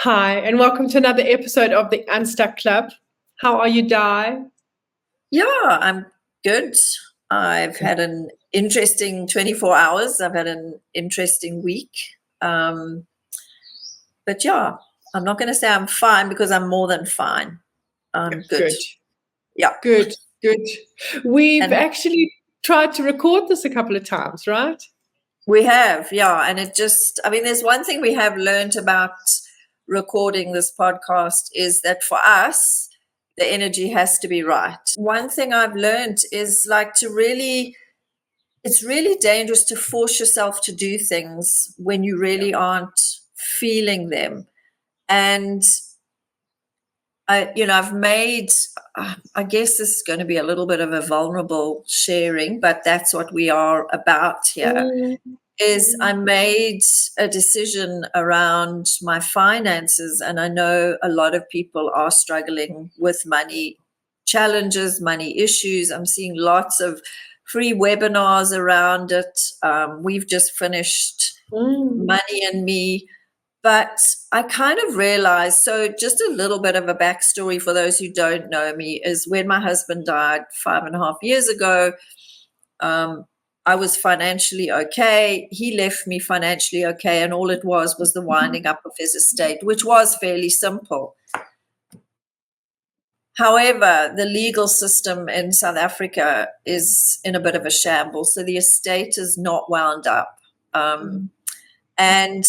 Hi, and welcome to another episode of the Unstuck Club. How are you, Di? Yeah, I'm good. I've had an interesting 24 hours. I've had an interesting week. Um, but yeah, I'm not going to say I'm fine because I'm more than fine. I'm good. Good, Yeah. good, good. We've And actually tried to record this a couple of times, right? we have, yeah. And there's one thing we have learned about recording this podcast is that for us, the energy has to be right. One thing I've learned is it's really dangerous to force yourself to do things when you really aren't feeling them. And I've made, I guess this is going to be a little bit of a vulnerable sharing, but that's what we are about here. Is I made a decision around my finances, and I know a lot of people are struggling with money challenges, money issues. I'm seeing lots of free webinars around it. We've just finished Money and Me, but I kind of realized, so just a little bit of a backstory for those who don't know me, is when my husband died 5.5 years ago, I was financially okay. He left me financially okay. And all it was the winding up of his estate, which was fairly simple. However, the legal system in South Africa is in a bit of a shambles. So the estate is not wound up. And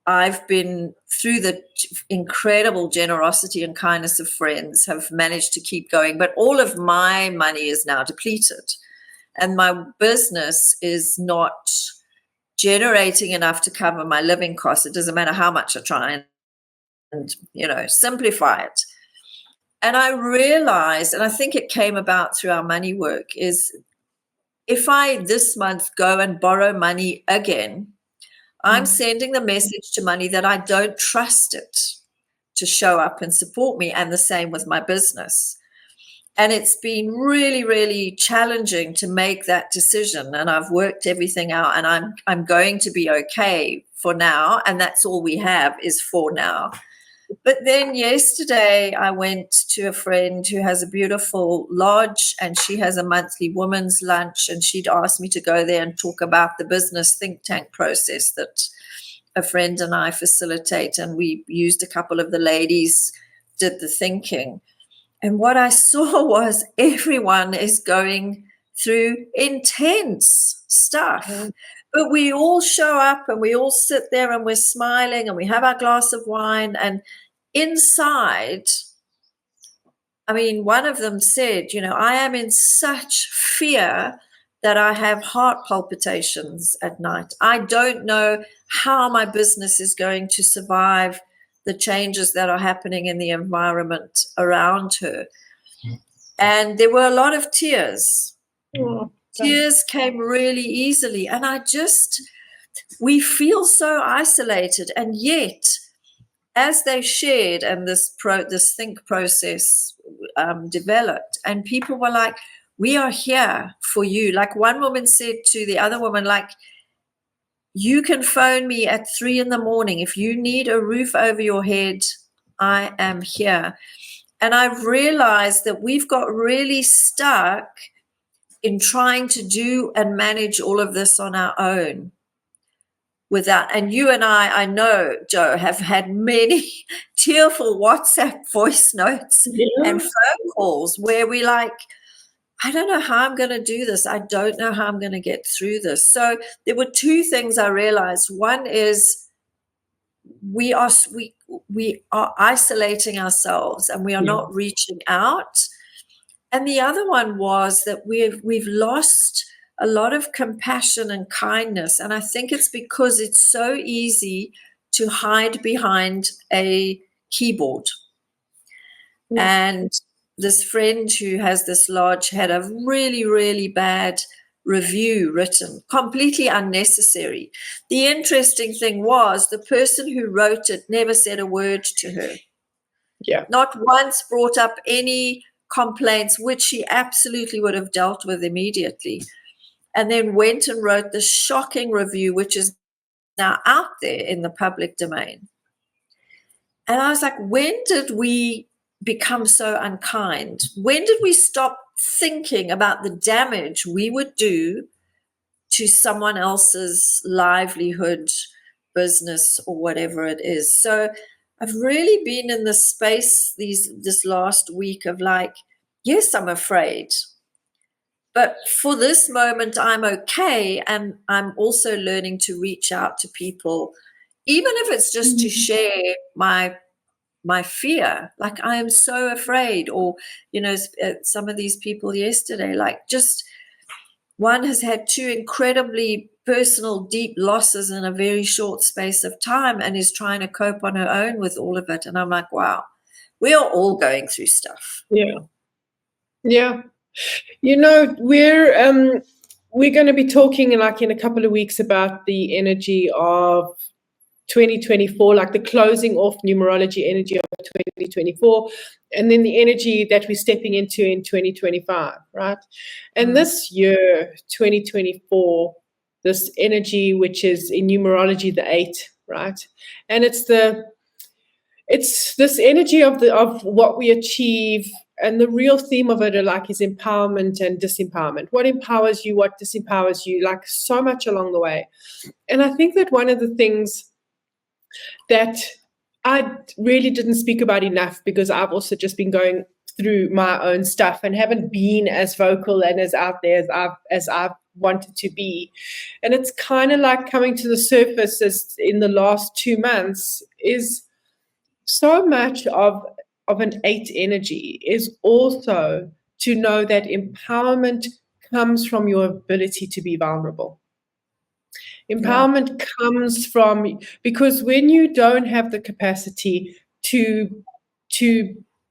I've been, through the incredible generosity and kindness of friends, have managed to keep going. But all of my money is now depleted. And my business is not generating enough to cover my living costs. It doesn't matter how much I try and simplify it. And I realized, and I think it came about through our money work, is if I this month go and borrow money again, I'm sending the message to money that I don't trust it to show up and support me, and the same with my business. And it's been really, really challenging to make that decision. And I've worked everything out, and I'm going to be okay for now. And that's all we have is for now. But then yesterday I went to a friend who has a beautiful lodge, and she has a monthly women's lunch, and she'd asked me to go there and talk about the business think tank process that a friend and I facilitate. And we used a couple of the ladies did the thinking. And what I saw was everyone is going through intense stuff. But we all show up and we all sit there and we're smiling and we have our glass of wine. And inside, one of them said, I am in such fear that I have heart palpitations at night. I don't know how my business is going to survive the changes that are happening in the environment around her. And there were a lot of tears. Tears came really easily. And we feel so isolated. And yet, as they shared and this think process developed, and people were like, we are here for you. Like one woman said to the other woman, like, you can phone me at 3 a.m. if you need a roof over your head. I am here. And I've realized that we've got really stuck in trying to do and manage all of this on our own. And you and I know, Joe, have had many tearful WhatsApp voice notes and phone calls where we like, I don't know how I'm going to do this. I don't know how I'm going to get through this. So there were two things I realized. One is we are isolating ourselves and we are not reaching out. And the other one was that we've lost a lot of compassion and kindness. And I think it's because it's so easy to hide behind a keyboard. And this friend who has this lodge had a really, really bad review written, completely unnecessary. The interesting thing was the person who wrote it never said a word to her. Not once brought up any complaints, which she absolutely would have dealt with immediately. And then went and wrote the shocking review, which is now out there in the public domain. And I was like, when did we become so unkind? When did we stop thinking about the damage we would do to someone else's livelihood, business, or whatever it is? So I've really been in this space this last week of like, yes, I'm afraid. But for this moment, I'm okay. And I'm also learning to reach out to people, even if it's just to share my fear. Like, I am so afraid. Or, some of these people yesterday, like, just one has had two incredibly personal, deep losses in a very short space of time and is trying to cope on her own with all of it. And I'm like, wow, we are all going through stuff. Yeah. Yeah. We're going to be talking in a couple of weeks about the energy of 2024, like the closing off numerology energy of 2024, and then the energy that we're stepping into in 2025, right? And this year, 2024, this energy, which is in numerology the 8, right? And it's this energy of what we achieve, and the real theme of it is empowerment and disempowerment. What empowers you, what disempowers you, like so much along the way. And I think that one of the things that I really didn't speak about enough, because I've also just been going through my own stuff and haven't been as vocal and as out there as I've wanted to be. And it's kind of like coming to the surface as in the last 2 months is so much of an 8 energy is also to know that empowerment comes from your ability to be vulnerable. Empowerment comes from, because when you don't have the capacity to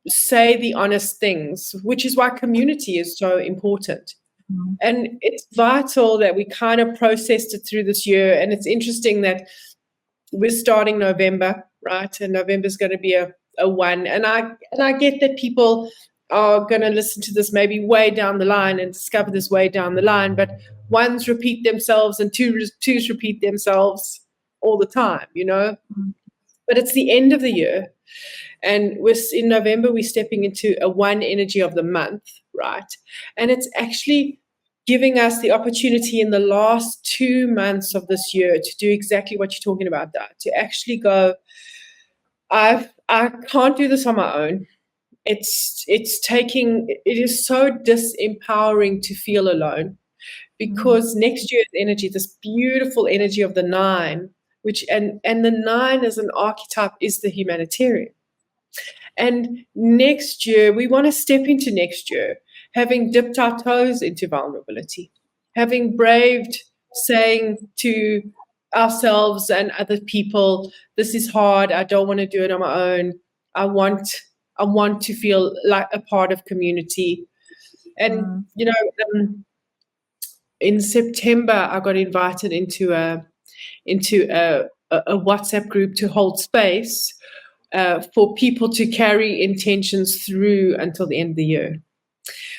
say the honest things, which is why community is so important. And it's vital that we kind of processed it through this year. And it's interesting that we're starting November, right? And November is going to be a 1. And I get that people are going to listen to this maybe way down the line and discover this way down the line, but 1s repeat themselves and 2s repeat themselves all the time, But it's the end of the year, and in November we're stepping into a 1 energy of the month, right? And it's actually giving us the opportunity in the last 2 months of this year to do exactly what you're talking about, that to actually go, I can't do this on my own. It is so disempowering to feel alone, because next year's energy, this beautiful energy of the 9, and the 9 as an archetype is the humanitarian. And next year, we want to step into next year having dipped our toes into vulnerability, having braved saying to ourselves and other people, this is hard, I don't want to do it on my own. I want to feel like a part of community. And in September, I got invited into a WhatsApp group to hold space for people to carry intentions through until the end of the year.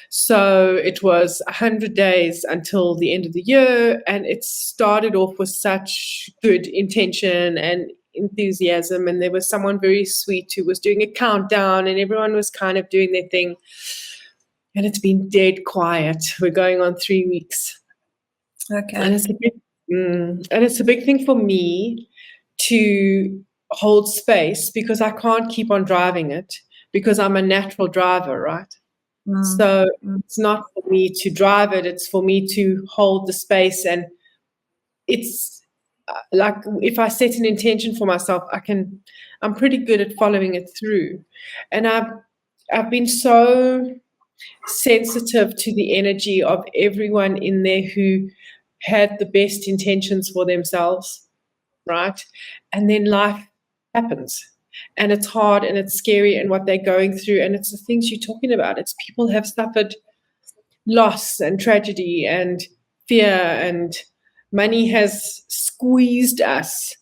So it was 100 days until the end of the year, and it started off with such good intention and enthusiasm. And there was someone very sweet who was doing a countdown, and everyone was kind of doing their thing. And it's been dead quiet. We're going on 3 weeks. Okay. And it's a big thing for me to hold space, because I can't keep on driving it, because I'm a natural driver, right? So it's not for me to drive it, it's for me to hold the space. And it's like, if I set an intention for myself, I'm pretty good at following it through. And I've been so sensitive to the energy of everyone in there who had the best intentions for themselves, right? And then life happens, and it's hard and it's scary, and what they're going through, and it's the things you're talking about. It's people have suffered loss and tragedy and fear, and money has squeezed us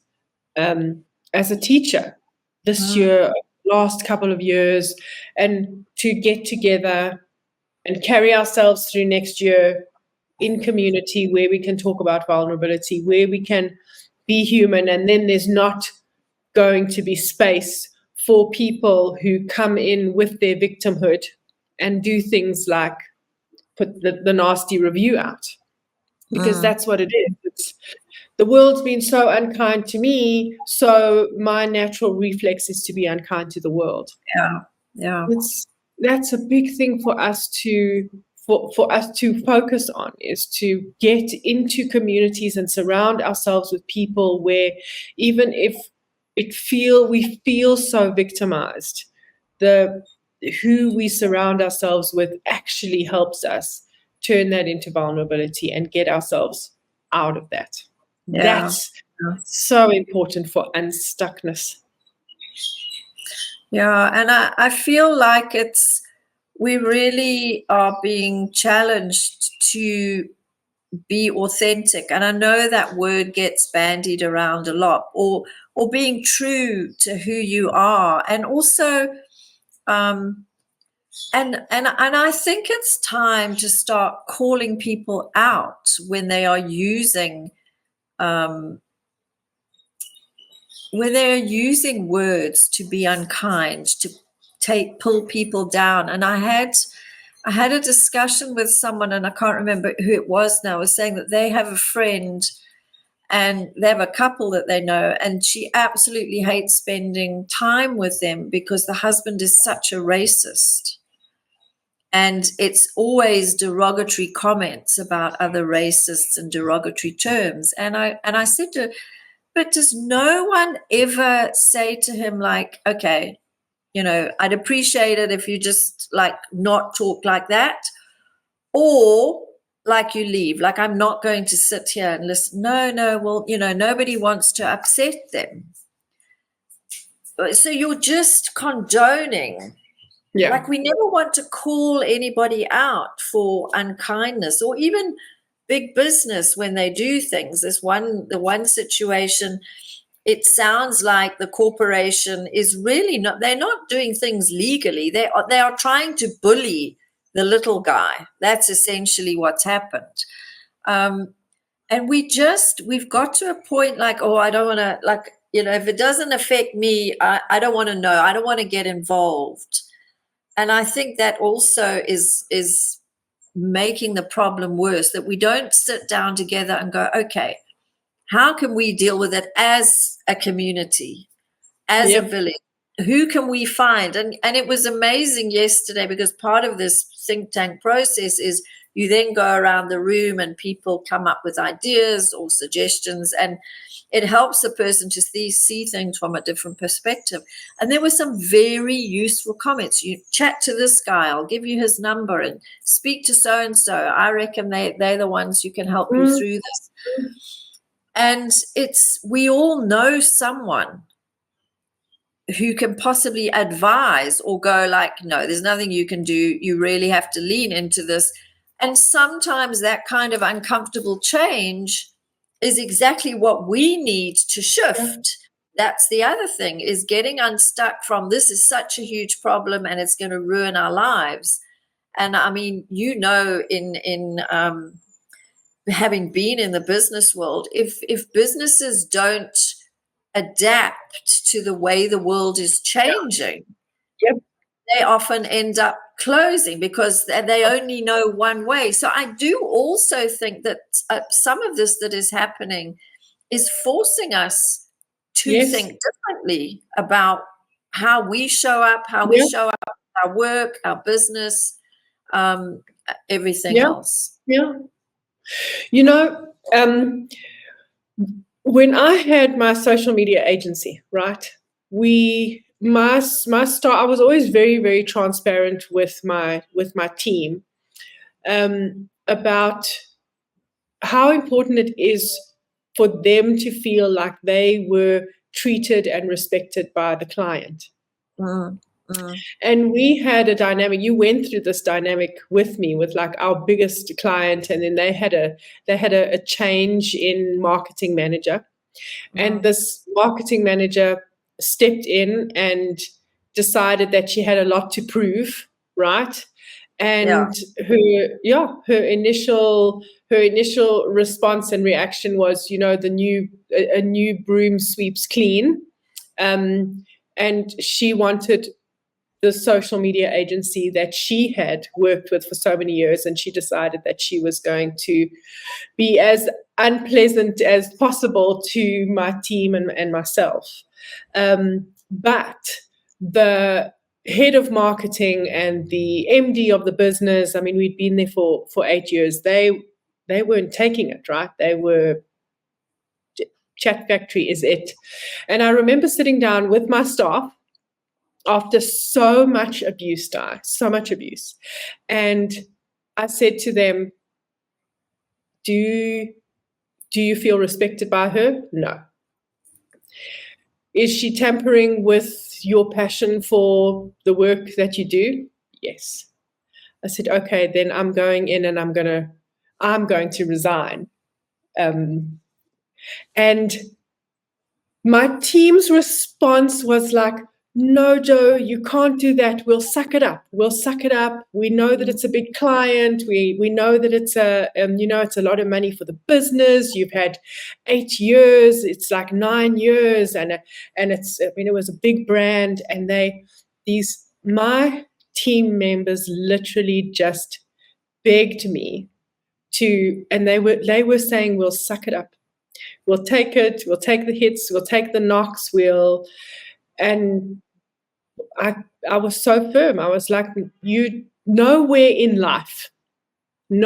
as a teacher this year, last couple of years, and to get together and carry ourselves through next year in community, where we can talk about vulnerability, where we can be human, and then there's not going to be space for people who come in with their victimhood and do things like put the nasty review out, because that's what it is. It's, the world's been so unkind to me, so my natural reflex is to be unkind to the world. Yeah. That's a big thing for us to focus on, is to get into communities and surround ourselves with people where, even if we feel so victimized, who we surround ourselves with actually helps us turn that into vulnerability and get ourselves out of that. Yeah. That's so important for unstuckness. Yeah, and I feel like we really are being challenged to be authentic. And I know that word gets bandied around a lot, or being true to who you are. And also, and I think it's time to start calling people out when they are using words to be unkind, to pull people down. And I had a discussion with someone, and I can't remember who it was now, was saying that they have a friend and they have a couple that they know, and she absolutely hates spending time with them because the husband is such a racist. And it's always derogatory comments about other racists and derogatory terms. And I said to her, but does no one ever say to him, like, okay, I'd appreciate it if you just like not talk like that, or like you leave, like I'm not going to sit here and listen. No, well, nobody wants to upset them. So you're just condoning. Yeah. Like, we never want to call anybody out for unkindness, or even big business when they do things. The one situation, it sounds like the corporation is really not, they're not doing things legally. They are trying to bully the little guy. That's essentially what's happened. And we've got to a point like, oh, I don't want to, like, if it doesn't affect me, I don't want to know. I don't want to get involved. And I think that also is making the problem worse, that we don't sit down together and go, okay, how can we deal with it as a community, as a village? Who can we find? And it was amazing yesterday, because part of this think tank process is you then go around the room and people come up with ideas or suggestions, and it helps a person to see things from a different perspective. And there were some very useful comments. You chat to this guy, I'll give you his number, and speak to so-and-so. I reckon they're the ones who can help you through this. And we all know someone who can possibly advise or go like, no, there's nothing you can do. You really have to lean into this. And sometimes that kind of uncomfortable change is exactly what we need to shift. That's the other thing, is getting unstuck from, this is such a huge problem and it's going to ruin our lives. And I mean, in having been in the business world, if businesses don't adapt to the way the world is changing, they often end up closing because they only know one way. So I do also think that some of this that is happening is forcing us to think differently about how we show up, our work, our business, everything else. Yeah. When I had my social media agency, right, my start, I was always very, very transparent with my team about how important it is for them to feel like they were treated and respected by the client. And we had a dynamic. You went through this dynamic with me, with like our biggest client, and then they had a change in marketing manager, and this marketing manager stepped in and decided that she had a lot to prove, right? And her initial response and reaction was, a new broom sweeps clean. and she wanted the social media agency that she had worked with for so many years, and she decided that she was going to be as unpleasant as possible to my team and myself. But the head of marketing and the MD of the business, I mean, we'd been there for 8 years. They weren't taking it, right? They were, Chat Factory is it. And I remember sitting down with my staff after so much abuse, so much abuse. And I said to them, do you feel respected by her? No. Is she tampering with your passion for the work that you do? Yes. I said, okay, then I'm going in and I'm going to resign. And my team's response was like, no, Joe, you can't do that. We'll suck it up. We'll suck it up. We know that it's a big client. We know that it's it's a lot of money for the business. You've had 8 years. It's like 9 years, and it's, I mean, it was a big brand, and my team members literally just begged me to, and they were saying, we'll suck it up. We'll take it. We'll take the hits. We'll take the knocks. And I was so firm. I was like, nowhere in life do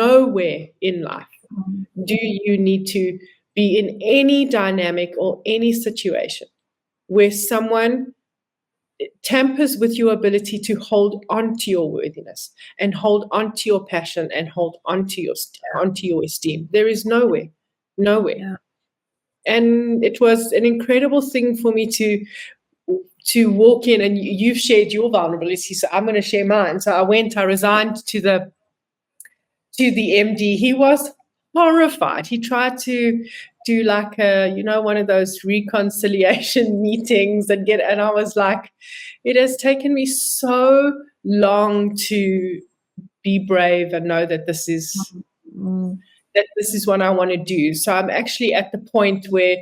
you need to be in any dynamic or any situation where someone tampers with your ability to hold on to your worthiness and hold on to your passion and hold on to your esteem. There is nowhere. Yeah. And it was an incredible thing for me to walk in, and you've shared your vulnerability, so I'm going to share mine. So I resigned to the MD. He was horrified. He tried to do like one of those reconciliation meetings and I was like, it has taken me so long to be brave and know that this is what I want to do. So I'm actually at the point where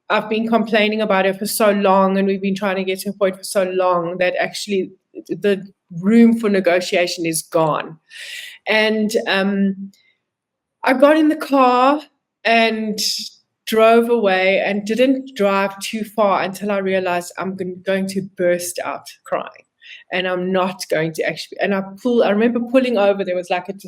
I've been complaining about it for so long, and we've been trying to get to a point for so long that actually the room for negotiation is gone. And I got in the car and drove away, and didn't drive too far until I realized I'm going to burst out crying, and I'm not going to actually. And I remember pulling over. There was like it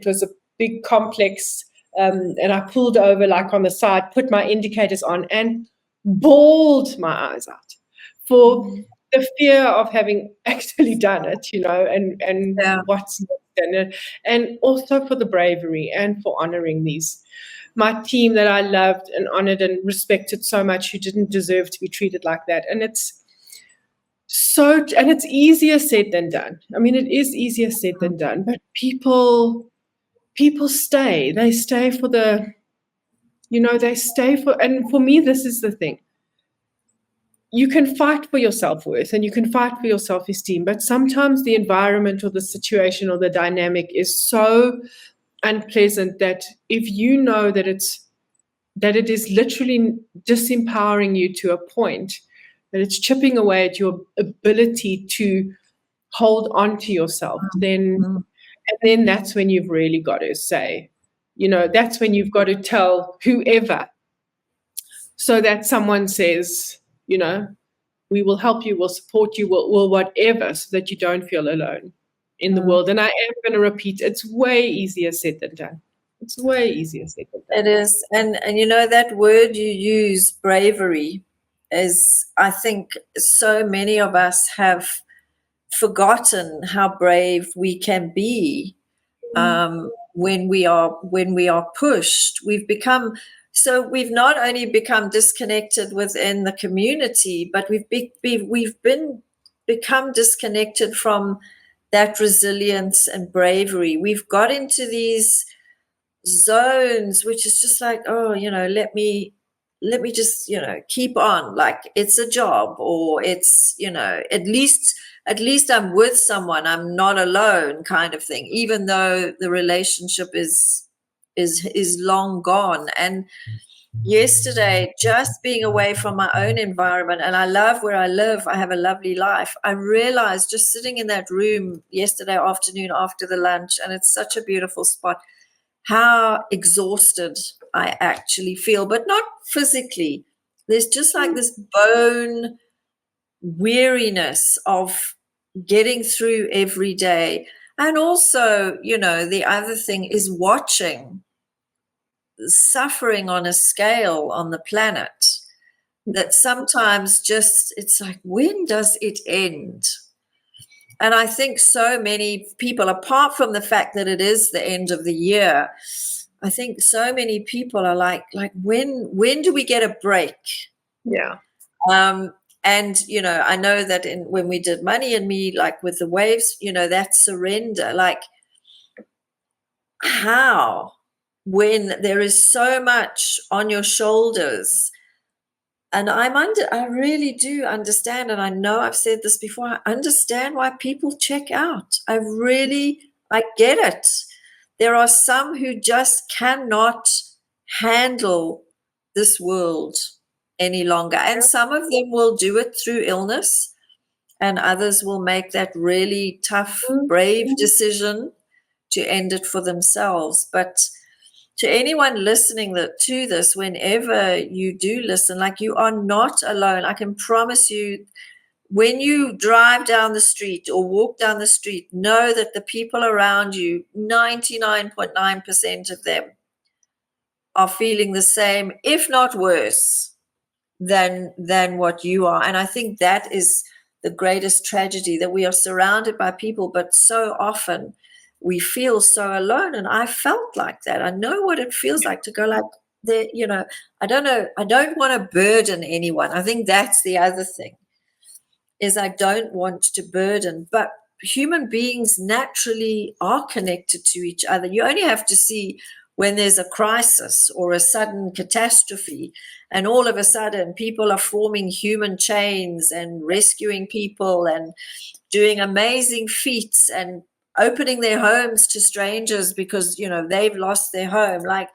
was a big complex. And I pulled over like on the side, put my indicators on, and bawled my eyes out for the fear of having actually done it, and what's done it, and also for the bravery and for honoring my team that I loved and honored and respected so much, who didn't deserve to be treated like that. And it's easier said than done. I mean, it is easier said than done, but people stay. They stay for and for me, this is the thing. You can fight for your self-worth and you can fight for your self-esteem, but sometimes the environment or the situation or the dynamic is so unpleasant that if you know that it is literally disempowering you to a point, that it's chipping away at your ability to hold on to yourself, then that's when you've really got to say, that's when you've got to tell whoever, so that someone says, we will help you, we'll support you, we'll whatever, so that you don't feel alone in the world. And I am going to repeat, it's way easier said than done. It's way easier said than done. It is. And that word you use, bravery, is, I think so many of us have forgotten how brave we can be when we are pushed. We've not only become disconnected within the community, but we've become disconnected from that resilience and bravery. We've got into these zones which is just like, let me just keep on, like it's a job, or it's at least I'm with someone, I'm not alone, kind of thing, even though the relationship is long gone. And yesterday, just being away from my own environment, and I love where I live, I have a lovely life. I realized just sitting in that room yesterday afternoon after the lunch, and it's such a beautiful spot, how exhausted I actually feel, but not physically. There's just like this bone weariness of getting through every day. And also, the other thing is watching suffering on a scale on the planet that sometimes just, it's like, when does it end? And I think so many people, apart from the fact that it is the end of the year, I think so many people are like when do we get a break? Yeah. And I know that when we did Money and Me, like with the waves, that surrender, like how, when there is so much on your shoulders. And I really do understand, and I know I've said this before, I understand why people check out. I get it. There are some who just cannot handle this world any longer. And some of them will do it through illness, and others will make that really tough, brave decision to end it for themselves. But to anyone listening to this, whenever you do listen, like, you are not alone. I can promise you, when you drive down the street or walk down the street, know that the people around you, 99.9% of them, are feeling the same, if not worse, than what you are. And I think that is the greatest tragedy, that we are surrounded by people, but so often we feel so alone. And I felt like that. I know what it feels like to go like, I don't know. I don't want to burden anyone. I think that's the other thing, is I don't want to burden, but human beings naturally are connected to each other. You only have to see when there's a crisis or a sudden catastrophe, and all of a sudden people are forming human chains and rescuing people and doing amazing feats and opening their homes to strangers because, they've lost their home. Like,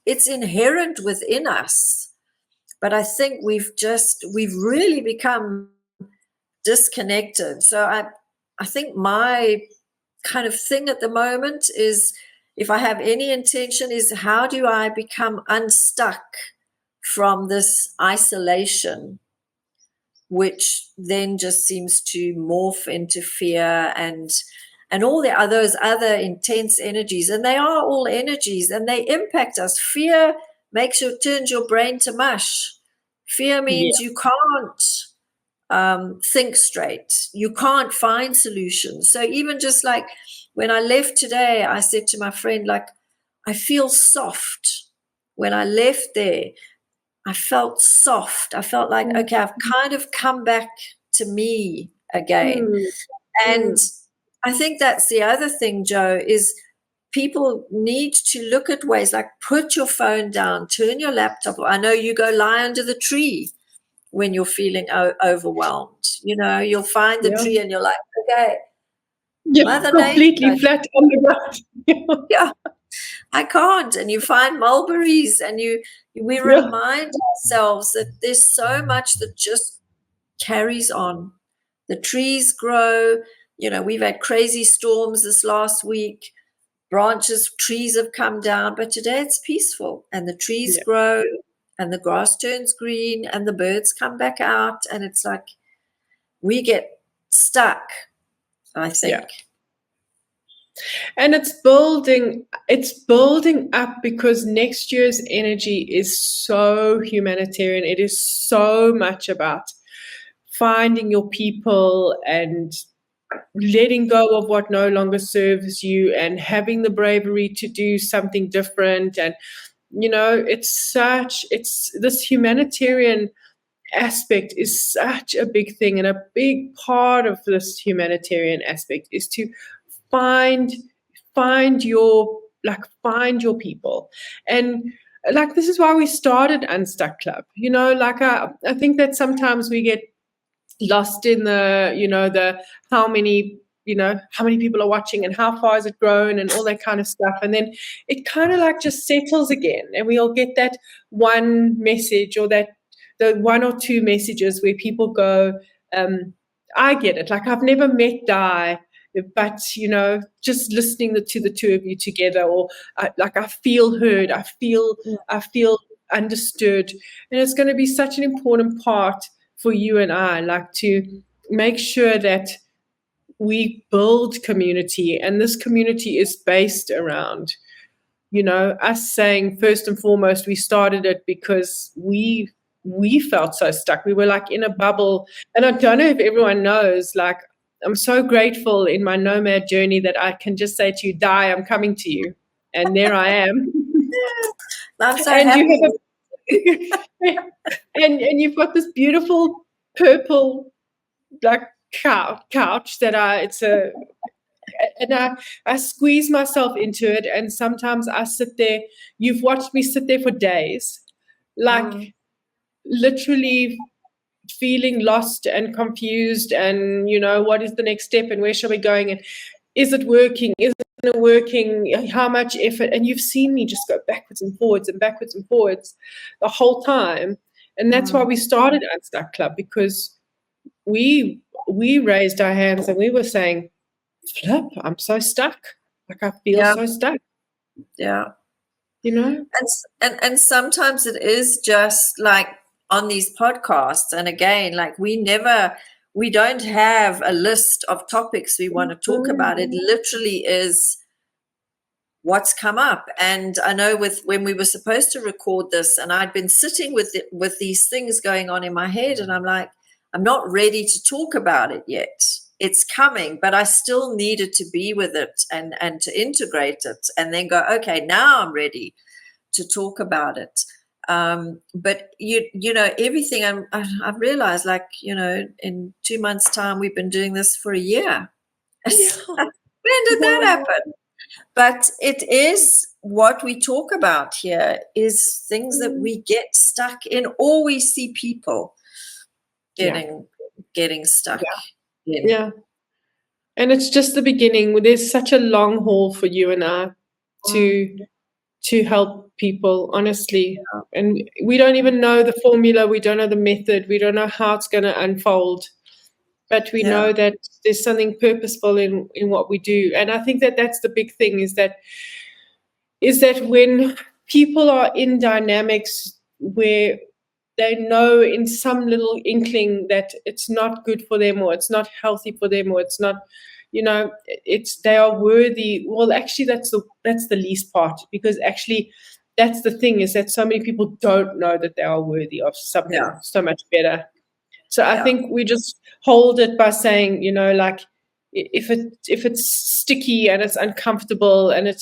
it's inherent within us. But I think we've really become disconnected. So I think my kind of thing at the moment is, if I have any intention, is how do I become unstuck from this isolation, which then just seems to morph into fear and all those other intense energies. And they are all energies, and they impact us. Fear turns your brain to mush. Fear means you can't think straight. You can't find solutions. So even just like when I left today, I said to my friend, like, I feel soft. When I left there, I felt soft. I felt like, okay, I've kind of come back to me again. And I think that's the other thing, Joe, is people need to look at ways like, put your phone down, turn your laptop. I know you go lie under the tree when you're feeling overwhelmed. You'll find the tree and you're like, okay, Mother completely Nature. Flat on the ground. Yeah, I can't. And you find mulberries, and we remind ourselves that there's so much that just carries on. The trees grow. We've had crazy storms this last week. Trees have come down, but today it's peaceful, and the trees grow, and the grass turns green, and the birds come back out, and it's like we get stuck, I think. Yeah. And it's building up, because next year's energy is so humanitarian. It is so much about finding your people and letting go of what no longer serves you, and having the bravery to do something different. And it's this humanitarian aspect is such a big thing, and a big part of this humanitarian aspect is to find your people. And like, this is why we started Unstuck Club. I think that sometimes we get lost in the how many how many people are watching and how far has it grown and all that kind of stuff. And then it kind of like just settles again, and we all get that one message, or the one or two messages where people go, I get it. Like, I've never met Di, but just listening to the two of you together, or I feel heard, I feel understood. And it's going to be such an important part for you and I, like, to make sure that we build community, and this community is based around us saying, first and foremost, we started it because we felt so stuck. We were like in a bubble. And I don't know if everyone knows, like, I'm so grateful in my nomad journey that I can just say to you, Di, I'm coming to you. And there I am. I'm so and happy. You have and you've got this beautiful purple like couch that I squeeze myself into it, and sometimes I sit there. You've watched me sit there for days, like literally feeling lost and confused, and what is the next step, and where shall we going, and is it working, is it not working, how much effort. And you've seen me just go backwards and forwards the whole time. And that's why we started Unstuck Club, because we raised our hands and we were saying, flip, I'm so stuck. Like, I feel so stuck. Yeah. And sometimes it is just like on these podcasts. And again, like we don't have a list of topics we want to talk about. It literally is what's come up. And I know when we were supposed to record this, and I'd been sitting with these things going on in my head, and I'm like, I'm not ready to talk about it yet. It's coming, but I still needed to be with it and to integrate it, and then go, okay, now I'm ready to talk about it. But everything I've realized, like, in 2 months' time, we've been doing this for a year. When did that happen? But it is what we talk about here is things that we get stuck in, or we see people getting stuck in. Yeah. And it's just the beginning. There's such a long haul for you and I to help people, honestly. And we don't even know the formula. We don't know the method. We don't know how it's going to unfold. But we know that there's something purposeful in what we do. And I think that that's the big thing, is that when people are in dynamics where they know in some little inkling that it's not good for them, or it's not healthy for them, or it's not, they are worthy. Well, actually, that's the least part, because actually that's the thing, is that so many people don't know that they are worthy of something so much better. So I think we just hold it by saying, like, if it's sticky and it's uncomfortable and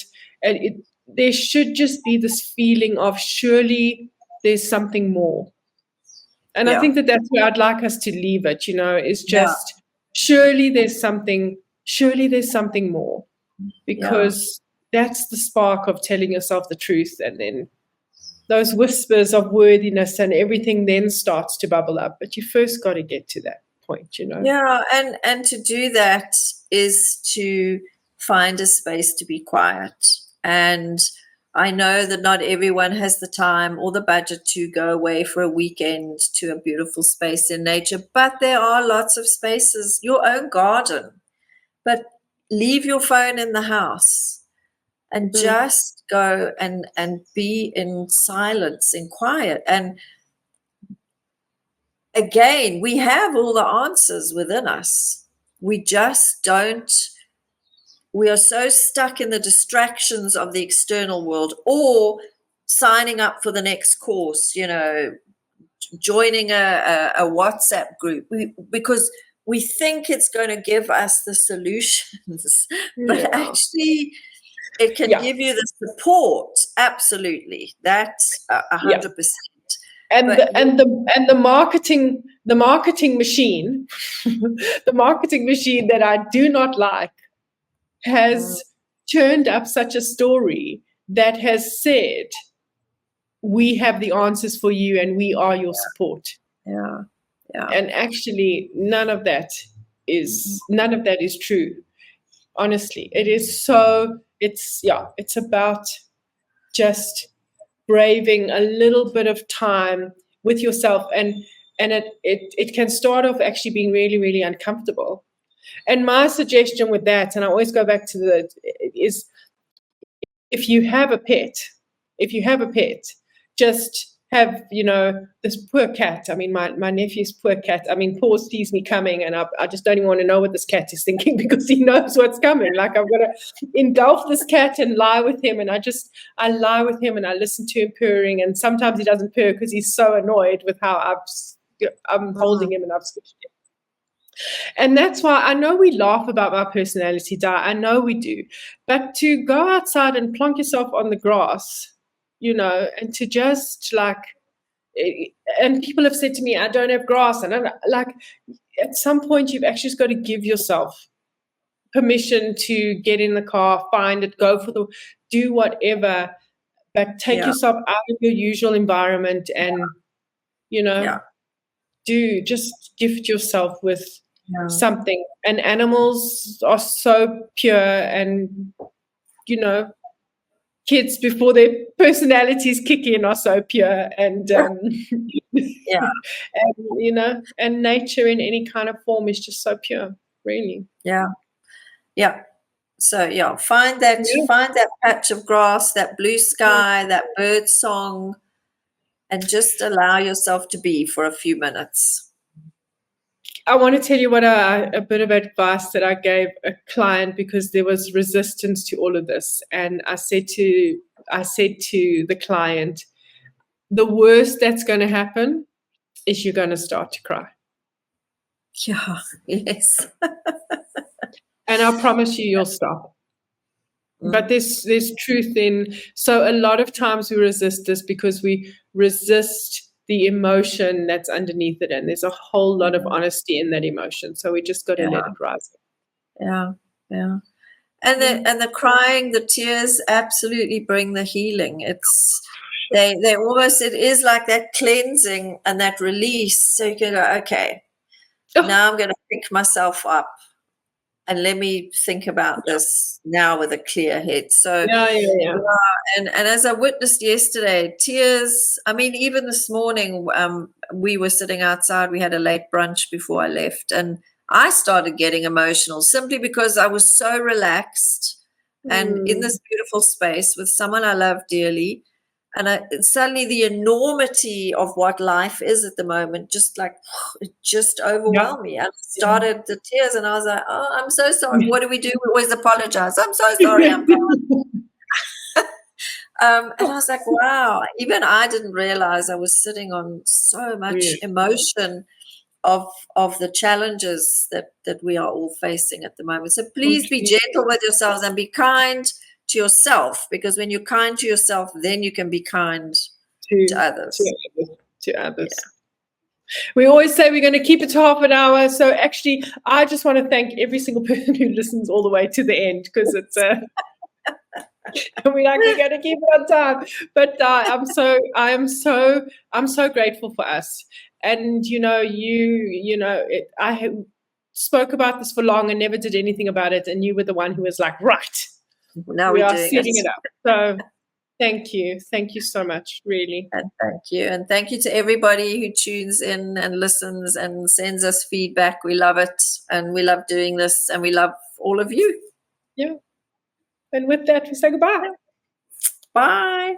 there should just be this feeling of, surely there's something more. And I think that that's where I'd like us to leave it, is just, surely there's something more, because that's the spark of telling yourself the truth. And then those whispers of worthiness and everything then starts to bubble up. But you first got to get to that point, Yeah, and to do that is to find a space to be quiet. And I know that not everyone has the time or the budget to go away for a weekend to a beautiful space in nature, but there are lots of spaces, your own garden. But leave your phone in the house and just go and be in silence, in quiet. And again, we have all the answers within us. We just don't. We are so stuck in the distractions of the external world, or signing up for the next course, joining a WhatsApp group, because we think it's going to give us the solutions, but actually it can give you the support. Absolutely. That's 100%. And the marketing machine, the marketing machine that I do not like, has turned up such a story that has said, we have the answers for you and we are your support. Yeah. And actually none of that is true. Honestly, it is so, it's about just braving a little bit of time with yourself, and it can start off actually being really, really uncomfortable. And my suggestion with that, and I always go back to is if you have a pet, just have, this poor cat. I mean, my nephew's poor cat. I mean, Paul sees me coming, and I just don't even want to know what this cat is thinking because he knows what's coming. Like, I've got to engulf this cat and lie with him, and I lie with him, and I listen to him purring, and sometimes he doesn't purr because he's so annoyed with how I'm holding him and I've squished him. And that's why I know we laugh about my personality, Di. I know we do. But to go outside and plonk yourself on the grass, and to just and people have said to me, I don't have grass. And I'm like, at some point, you've actually just got to give yourself permission to get in the car, find it, do whatever, but take yourself out of your usual environment and, just gift yourself with something. And animals are so pure, and kids before their personalities kick in are so pure, and and nature in any kind of form is just so pure, really. So find that patch of grass, that blue sky, that bird song, and just allow yourself to be for a few minutes. I want to tell you what a bit of advice that I gave a client, because there was resistance to all of this. And I said to the client, the worst that's going to happen is you're going to start to cry. Yeah, yes. And I promise you'll stop. But there's truth in, so a lot of times we resist this because we resist the emotion that's underneath it, and there's a whole lot of honesty in that emotion, so we just got to let it rise. And the crying, the tears absolutely bring the healing. They almost, it is like that cleansing and that release, so you can go, okay, now I'm going to pick myself up and let me think about this now with a clear head. So and as I witnessed yesterday, tears, I mean, even this morning, we were sitting outside, we had a late brunch before I left, and I started getting emotional simply because I was so relaxed and in this beautiful space with someone I love dearly. And suddenly the enormity of what life is at the moment, it just overwhelmed me. And I started the tears, and I was like, oh, I'm so sorry. What do? We always apologize. I'm so sorry. I'm fine. And I was like, wow, even I didn't realize I was sitting on so much emotion of the challenges that we are all facing at the moment. So please be gentle with yourselves and be kind to yourself, because when you're kind to yourself, then you can be kind to others. To others. Yeah. We always say we're going to keep it to half an hour. So actually, I just want to thank every single person who listens all the way to the end, because it's we're going to keep it on time. But I'm so grateful for us. And I spoke about this for long and never did anything about it, and you were the one who was like, right. Now we are setting it up. So thank you so much, really. And thank you to everybody who tunes in and listens and sends us feedback. We love it, and we love doing this, and we love all of you. Yeah. And with that, we say goodbye. Bye.